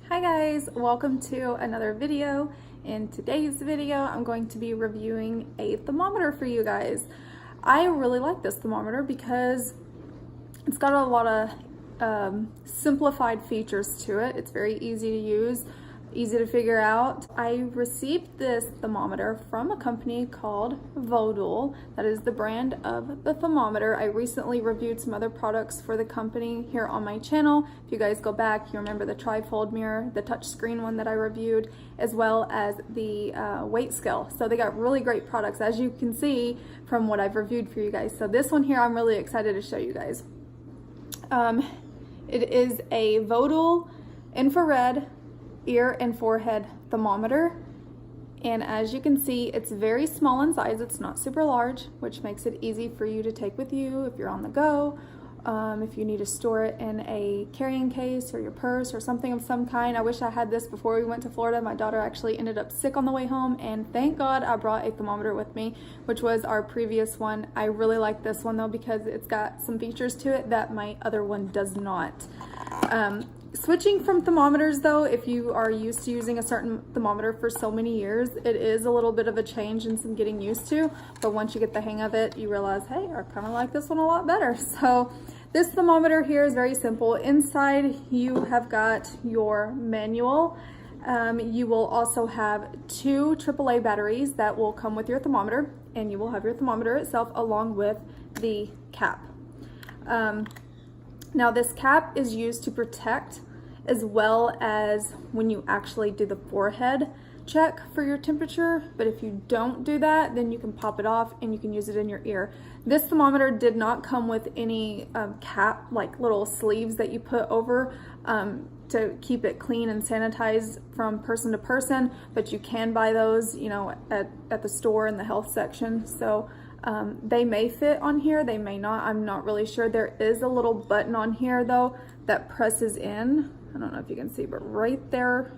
Hi guys, welcome to another video. In today's video, I'm going to be reviewing a thermometer for you guys. I really like this thermometer because it's got a lot of simplified features to it. It's very easy to use, easy to figure out. I received this thermometer from a company called Vodool. That is the brand of the thermometer. I recently reviewed some other products for the company here on my channel. If you guys go back, you remember the trifold mirror, the touchscreen one that I reviewed, as well as the weight scale. So they got really great products, as you can see from what I've reviewed for you guys. So this one here, I'm really excited to show you guys. It is a Vodool infrared ear and forehead thermometer, and as you can see, it's very small in size. It's not super large, which makes it easy for you to take with you if you're on the go, if you need to store it in a carrying case or your purse or something of some kind. I wish I had this before we went to Florida. My daughter actually ended up sick on the way home, and thank God I brought a thermometer with me, which was our previous one. I really like this one though because it's got some features to it that my other one does not. Switching from thermometers though, if you are used to using a certain thermometer for so many years, it is a little bit of a change and some getting used to, but once you get the hang of it, you realize, hey, I kind of like this one a lot better. So this thermometer here is very simple. Inside you have got your manual. You will also have 2 AAA batteries that will come with your thermometer, and you will have your thermometer itself along with the cap. Now this cap is used to protect, as well as when you actually do the forehead check for your temperature, but if you don't do that, then you can pop it off and you can use it in your ear. This thermometer did not come with any cap, like little sleeves that you put over to keep it clean and sanitized from person to person, but you can buy those, you know, at the store in the health section. So they may fit on here, they may not, I'm not really sure. There is a little button on here though that presses in, I don't know if you can see, but right there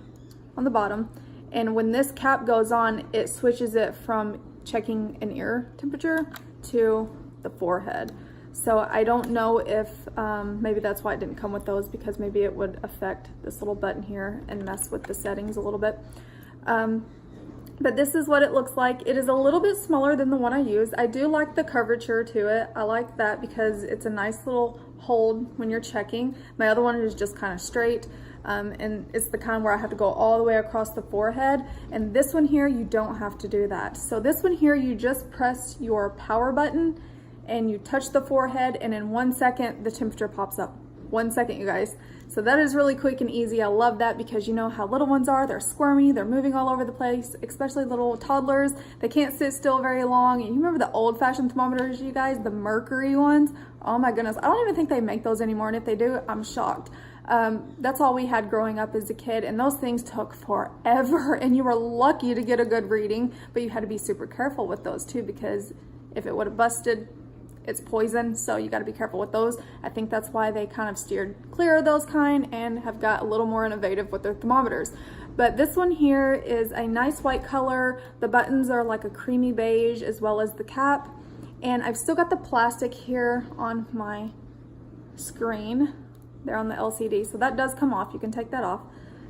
on the bottom. And when this cap goes on, it switches it from checking an ear temperature to the forehead. So I don't know if, maybe that's why it didn't come with those, because maybe it would affect this little button here and mess with the settings a little bit. But this is what it looks like. It is a little bit smaller than the one I used. I do like the curvature to it. I like that because it's a nice little hold when you're checking. My other one is just kind of straight, and it's the kind where I have to go all the way across the forehead. And this one here, you don't have to do that. So this one here, you just press your power button and you touch the forehead, and in 1 second, the temperature pops up. 1 second, you guys. So that is really quick and easy. I love that because you know how little ones are. They're squirmy, they're moving all over the place, especially little toddlers. They can't sit still very long. And you remember the old-fashioned thermometers, you guys, the mercury ones? Oh my goodness, I don't even think they make those anymore, and if they do, I'm shocked. That's all we had growing up as a kid, and those things took forever, and you were lucky to get a good reading, but you had to be super careful with those too, because if it would have busted, it's poison, so you got to be careful with those. I think that's why they kind of steered clear of those kind and have got a little more innovative with their thermometers. But this one here is a nice white color. The buttons are like a creamy beige, as well as the cap. And I've still got the plastic here on my screen. They're on the LCD, so that does come off. You can take that off.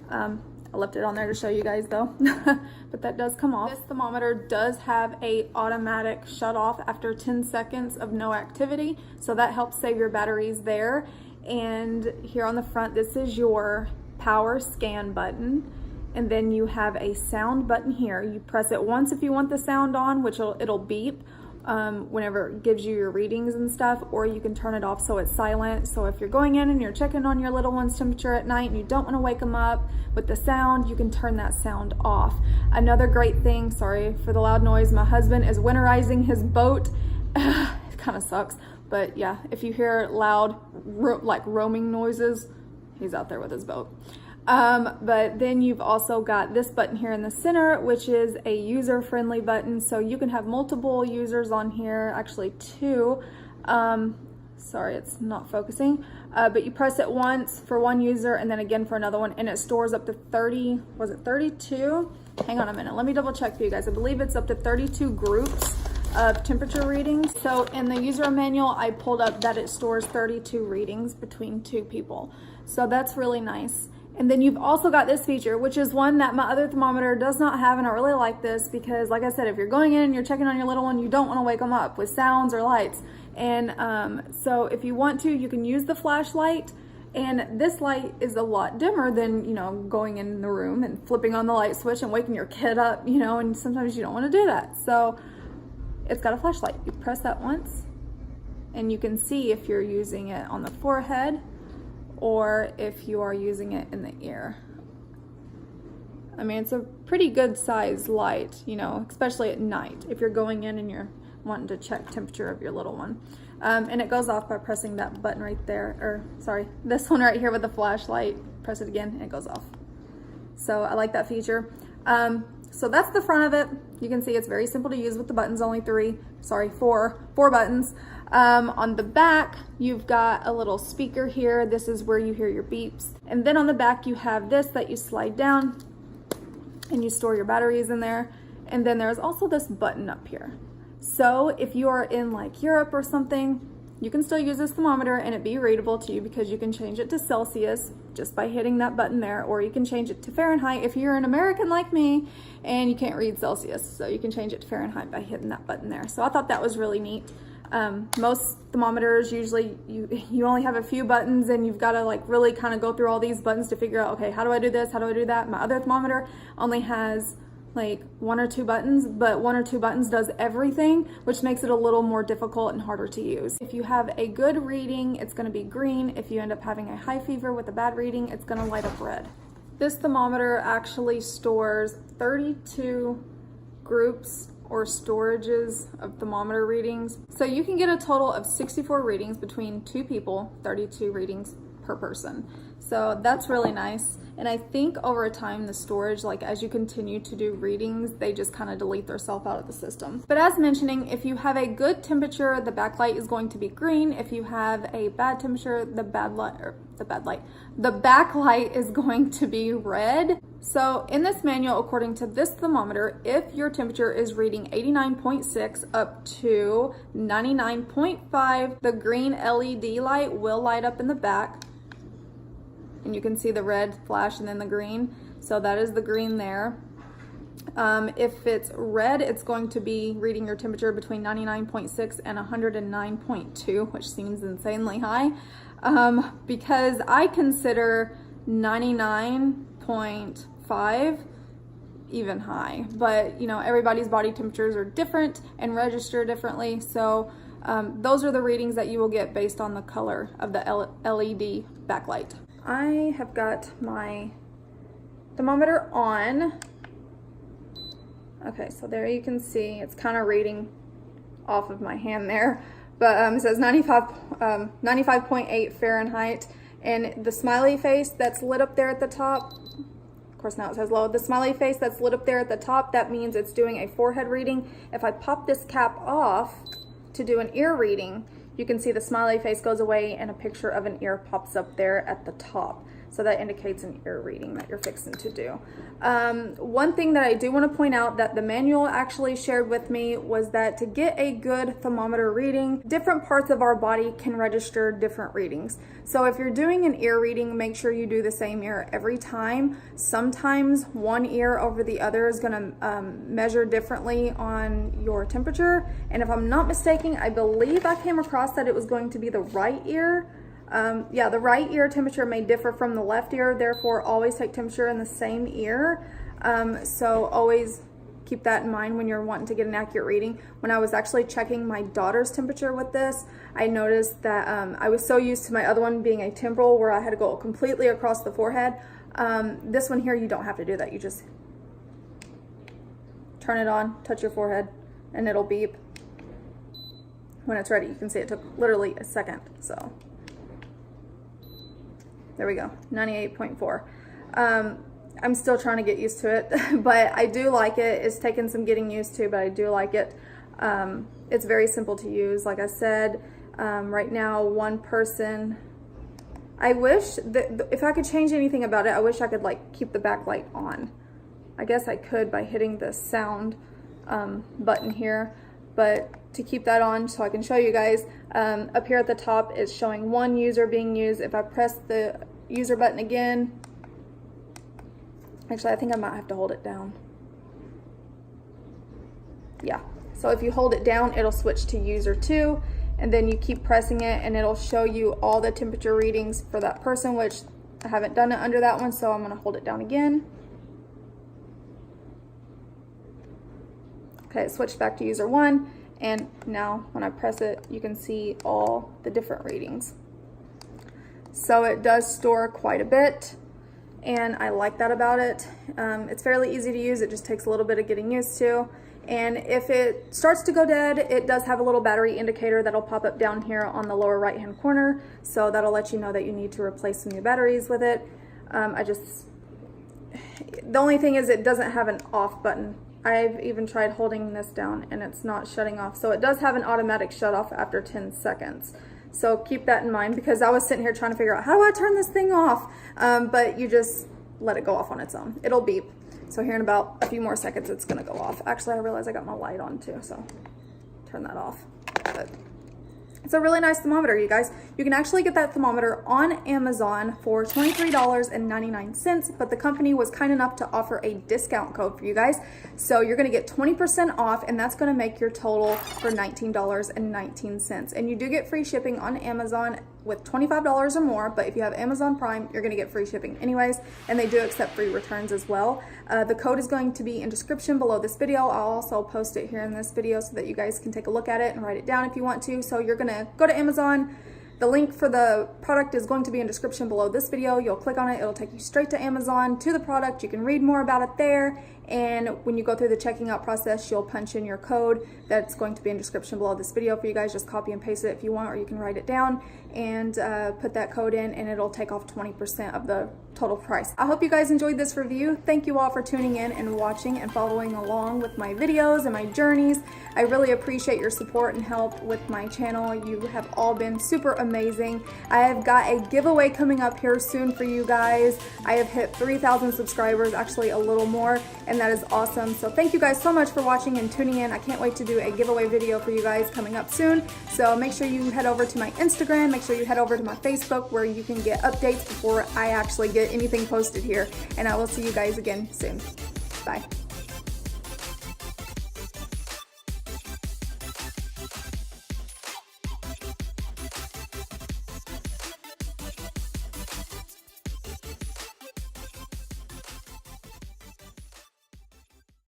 I left it on there to show you guys though, but that does come off. This thermometer does have a automatic shut off after 10 seconds of no activity, so that helps save your batteries there. And here on the front, this is your power scan button, and then you have a sound button here. You press it once if you want the sound on, which it'll beep whenever it gives you your readings and stuff, or you can turn it off so it's silent. So if you're going in and you're checking on your little one's temperature at night and you don't want to wake them up with the sound, you can turn that sound off. Another great thing, sorry for the loud noise, my husband is winterizing his boat. It kind of sucks, but yeah, if you hear loud like roaming noises, he's out there with his boat. But then you've also got this button here in the center, which is a user-friendly button, so you can have multiple users on here, actually 2. Sorry, it's not focusing, but you press it once for one user and then again for another one, and it stores up to 30, was it 32? Hang on a minute, let me double check for you guys. I believe it's up to 32 groups of temperature readings. So in the user manual, I pulled up that it stores 32 readings between 2 people. So that's really nice. And then you've also got this feature, which is one that my other thermometer does not have, and I really like this because, like I said, if you're going in and you're checking on your little one, you don't want to wake them up with sounds or lights. And so if you want to, you can use the flashlight, and this light is a lot dimmer than, you know, going in the room and flipping on the light switch and waking your kid up, you know, and sometimes you don't want to do that. So it's got a flashlight. You press that once, and you can see if you're using it on the forehead or if you are using it in the ear. I mean, it's a pretty good size light, you know, especially at night if you're going in and you're wanting to check temperature of your little one. And it goes off by pressing that button right there, or sorry, this one right here with the flashlight. Press it again and it goes off. So I like that feature. So that's the front of it. You can see it's very simple to use with the buttons, only four buttons. On the back, you've got a little speaker here. This is where you hear your beeps. And then on the back, you have this that you slide down and you store your batteries in there. And then there's also this button up here. So if you are in like Europe or something, you can still use this thermometer and it be readable to you because you can change it to Celsius just by hitting that button there, or you can change it to Fahrenheit if you're an American like me and you can't read Celsius. So you can change it to Fahrenheit by hitting that button there. So I thought that was really neat. Most thermometers, usually you only have a few buttons and you've got to like really kind of go through all these buttons to figure out, okay, how do I do this? How do I do that? My other thermometer only has like 1 or 2 buttons, but 1 or 2 buttons does everything, which makes it a little more difficult and harder to use. If you have a good reading, it's going to be green. If you end up having a high fever with a bad reading, it's going to light up red. This thermometer actually stores 32 groups or storages of thermometer readings. So you can get a total of 64 readings between 2 people, 32 readings per person. So that's really nice. And I think over time, the storage, like as you continue to do readings, they just kind of delete themselves out of the system. But as mentioning, if you have a good temperature, the backlight is going to be green. If you have a bad temperature, the backlight is going to be red. So in this manual, according to this thermometer, if your temperature is reading 89.6 up to 99.5, the green LED light will light up in the back. And you can see the red flash and then the green. So that is the green there. If it's red, it's going to be reading your temperature between 99.6 and 109.2, which seems insanely high. Because I consider 99.5 even high. But, you know, everybody's body temperatures are different and register differently. So those are the readings that you will get based on the color of the LED backlight. I have got my thermometer on. Okay, so there you can see it's kind of reading off of my hand there, but it says 95.8 Fahrenheit, and the smiley face that's lit up there at the top, of course now it says low, the smiley face that's lit up there at the top, that means it's doing a forehead reading. If I pop this cap off to do an ear reading, you can see the smiley face goes away and a picture of an ear pops up there at the top. So that indicates an ear reading that you're fixing to do. One thing that I do want to point out that the manual actually shared with me was that to get a good thermometer reading, different parts of our body can register different readings. So if you're doing an ear reading, make sure you do the same ear every time. Sometimes one ear over the other is going to measure differently on your temperature. And if I'm not mistaken, I believe I came across that it was going to be the right ear. Yeah, the right ear temperature may differ from the left ear, therefore always take temperature in the same ear. So always keep that in mind when you're wanting to get an accurate reading. When I was actually checking my daughter's temperature with this, I noticed that I was so used to my other one being a temporal where I had to go completely across the forehead. This one here, you don't have to do that. You just turn it on, touch your forehead, and it'll beep. When it's ready, you can see it took literally a second, so. There we go, 98.4. I'm still trying to get used to it, but I do like it. It's taken some getting used to, but I do like it. It's very simple to use. Like I said, right now, one person, I wish that if I could change anything about it, I wish I could like keep the backlight on. I guess I could by hitting the sound button here, but to keep that on so I can show you guys, up here at the top it's showing 1 user being used. If I press the user button again, actually I think I might have to hold it down. Yeah, so if you hold it down, it'll switch to user 2, and then you keep pressing it and it'll show you all the temperature readings for that person, which I haven't done it under that one, so I'm gonna hold it down again. Okay, it switched back to user 1, and now when I press it, you can see all the different readings. So it does store quite a bit, and I like that about it. It's fairly easy to use, it just takes a little bit of getting used to. And if it starts to go dead, it does have a little battery indicator that'll pop up down here on the lower right hand corner, so that'll let you know that you need to replace some new batteries with it. The only thing is it doesn't have an off button. I've even tried holding this down and it's not shutting off. So it does have an automatic shut off after 10 seconds. So keep that in mind, because I was sitting here trying to figure out, how do I turn this thing off? But you just let it go off on its own. It'll beep. So here in about a few more seconds, it's gonna go off. Actually, I realize I got my light on too, so turn that off. But it's a really nice thermometer, you guys. You can actually get that thermometer on Amazon for $23.99, but the company was kind enough to offer a discount code for you guys. So you're gonna get 20% off, and that's gonna make your total for $19.19. And you do get free shipping on Amazon with $25 or more, but if you have Amazon Prime, you're gonna get free shipping anyways, and they do accept free returns as well. The code is going to be in description below this video. I'll also post it here in this video so that you guys can take a look at it and write it down if you want to. So you're gonna go to Amazon. The link for the product is going to be in description below this video. You'll click on it, it'll take you straight to Amazon, to the product. You can read more about it there, and when you go through the checking out process, you'll punch in your code that's going to be in description below this video for you guys. Just copy and paste it if you want, or you can write it down and put that code in, and it'll take off 20% of the total price. I hope you guys enjoyed this review. Thank you all for tuning in and watching and following along with my videos and my journeys. I really appreciate your support and help with my channel. You have all been super amazing. I have got a giveaway coming up here soon for you guys. I have hit 3,000 subscribers, actually a little more, and that is awesome. So thank you guys so much for watching and tuning in. I can't wait to do a giveaway video for you guys coming up soon. So make sure you head over to my Instagram, make sure you head over to my Facebook, where you can get updates before I actually get anything posted here. And I will see you guys again soon. Bye.